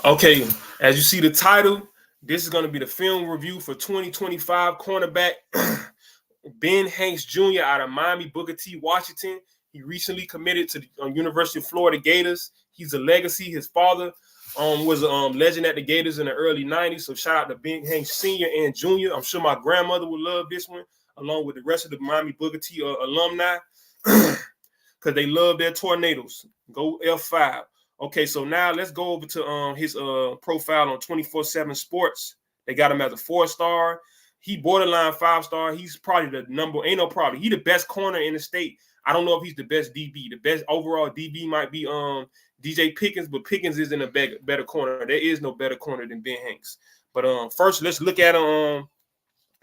Okay, as you see the title, this is going to be the film review for 2025 cornerback Ben Hanks Jr. out of Miami Booker T, Washington. He recently committed to the University of Florida Gators. He's a legacy. His father was a legend at the Gators in the early 90s. So shout out to Ben Hanks Sr. and Jr. I'm sure my grandmother would love this one, along with the rest of the Miami Booker T alumni, because they love their tornadoes. Go F5. Okay, so now let's go over to his profile on 24/7 Sports. They got him as a 4-star. He borderline 5-star. He's probably the number. Ain't no problem. He the best corner in the state. I don't know if he's the best DB. The best overall DB might be DJ Pickens, but Pickens isn't a better corner. There is no better corner than Ben Hanks. But first, let's look at him.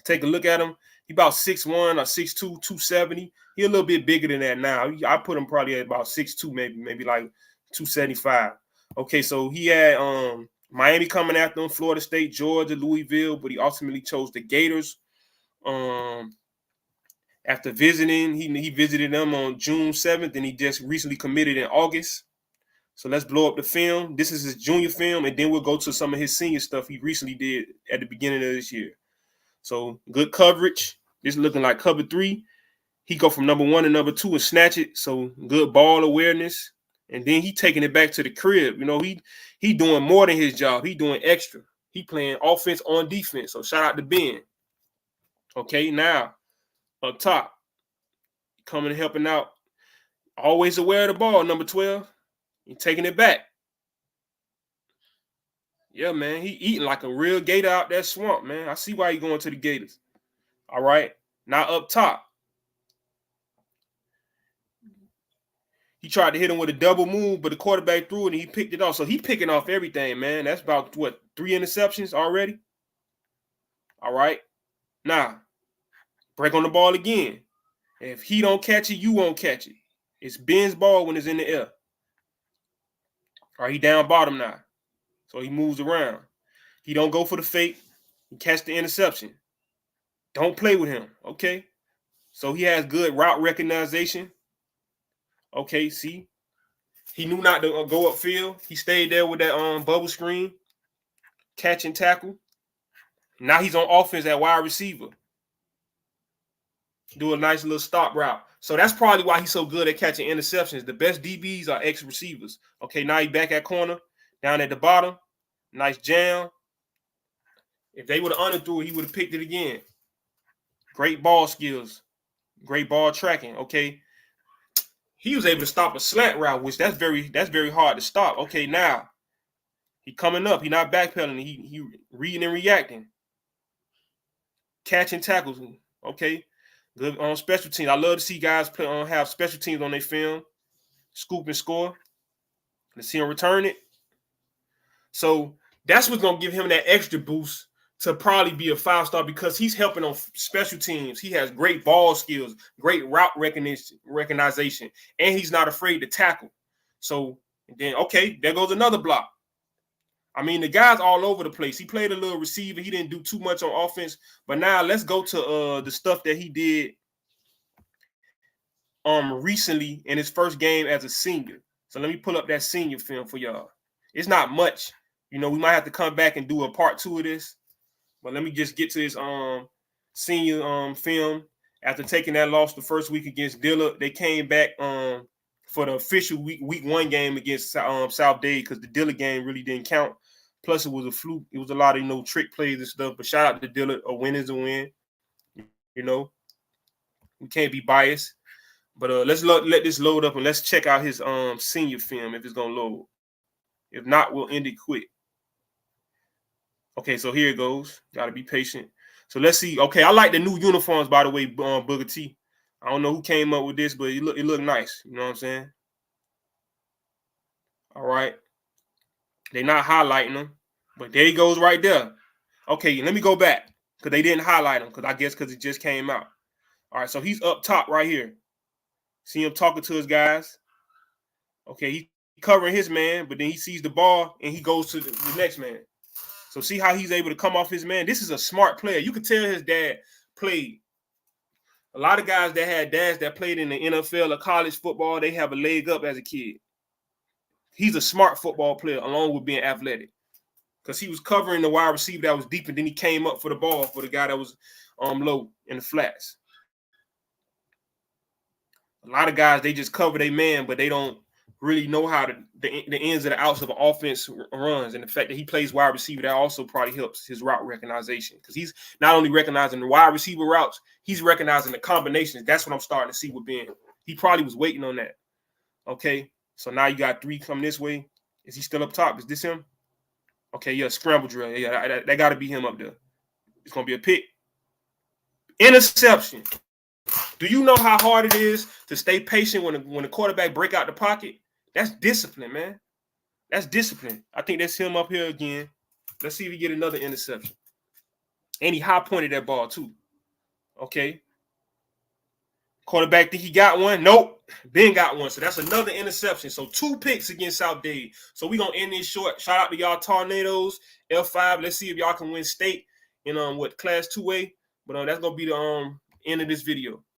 Take a look at him. He about 6'1" or 6'2", 270. He a little bit bigger than that now. I put him probably at about 6'2", maybe like 275. Okay, so he had Miami coming after him, Florida State, Georgia, Louisville, but he ultimately chose the Gators. After visiting, he visited them on June 7th, and he just recently committed in August. So let's blow up the film. This is his junior film, and then we'll go to some of his senior stuff he recently did at the beginning of this year. So good coverage. This is looking like cover 3. He go from number 1 to number 2 and snatch it. So good ball awareness. And then he taking it back to the crib. You know, he doing more than his job. He doing extra. He playing offense on defense. So shout out to Ben. Okay, now up top, coming and helping out. Always aware of the ball, number 12. He taking it back. Yeah, man, he eating like a real gator out that swamp, man. I see why he going to the Gators. All right, now up top. He tried to hit him with a double move, but the quarterback threw it and he picked it off. So he picking off everything, man. That's about, 3 interceptions already? All right. Now, break on the ball again. If he don't catch it, you won't catch it. It's Ben's ball when it's in the air. All right, he down bottom now. So he moves around. He don't go for the fake. He catch the interception. Don't play with him, okay? So he has good route recognition. Okay, see? He knew not to go upfield. He stayed there with that bubble screen, catch and tackle. Now he's on offense at wide receiver. Do a nice little stop route. So that's probably why he's so good at catching interceptions. The best DBs are ex-receivers. Okay, now he's back at corner, down at the bottom. Nice jam. If they would have underthrew it, he would have picked it again. Great ball skills. Great ball tracking, okay? He was able to stop a slant route, which that's very hard to stop. Okay, now he coming up. He not backpedaling. He reading and reacting. Catching tackles. Okay. Good on special teams. I love to see guys have special teams on their film. Scoop and score. Let's see him return it. So that's what's going to give him that extra boost to probably be a 5-star because he's helping on special teams. He has great ball skills, great route recognition, and he's not afraid to tackle. So then, okay, there goes another block. I mean, the guy's all over the place. He played a little receiver. He didn't do too much on offense. But now let's go to the stuff that he did recently in his first game as a senior. So let me pull up that senior film for y'all. It's not much. You know, we might have to come back and do a part 2 of this. But let me just get to his senior film. After taking that loss the first week against Dillard, they came back for the official week 1 game against South Dade because the Dillard game really didn't count. Plus, it was a fluke. It was a lot of, trick plays and stuff. But shout out to Dillard. A win is a win. You know, we can't be biased. But let's let this load up and let's check out his senior film if it's going to load. If not, we'll end it quick. Okay, so here it goes. Got to be patient. So let's see. Okay, I like the new uniforms, by the way, Booker T. I don't know who came up with this, but it looked nice. You know what I'm saying? All right. They're not highlighting them, but there he goes right there. Okay, let me go back because they didn't highlight him because it just came out. All right, so he's up top right here. See him talking to his guys. Okay, he's covering his man, but then he sees the ball and he goes to the next man. So see how he's able to come off his man? This is a smart player. You can tell his dad played. A lot of guys that had dads that played in the NFL or college football, they have a leg up as a kid. He's a smart football player along with being athletic. because he was covering the wide receiver that was deep, and then he came up for the ball for the guy that was low in the flats. A lot of guys, they just cover their man, but they don't really know how the ins and the outs of an offense runs. And the fact that he plays wide receiver, that also probably helps his route recognition, because he's not only recognizing the wide receiver routes, he's recognizing the combinations. That's what I'm starting to see with Ben. He probably was waiting on that. Okay, so now you got 3 coming this way. Is he still up top? Is this him? Okay, yeah, scramble drill. Yeah, that got to be him up there. It's going to be a pick. Interception. Do you know how hard it is to stay patient when the quarterback break out the pocket? That's discipline, man. That's discipline. I think that's him up here again. Let's see if he get another interception. And he high pointed that ball too. Okay. Quarterback think he got one. Nope. Ben got one. So that's another interception. So 2 picks against South Dade. So we're going to end this short. Shout out to y'all Tornadoes, L5. Let's see if y'all can win state in Class 2A. But that's going to be the end of this video.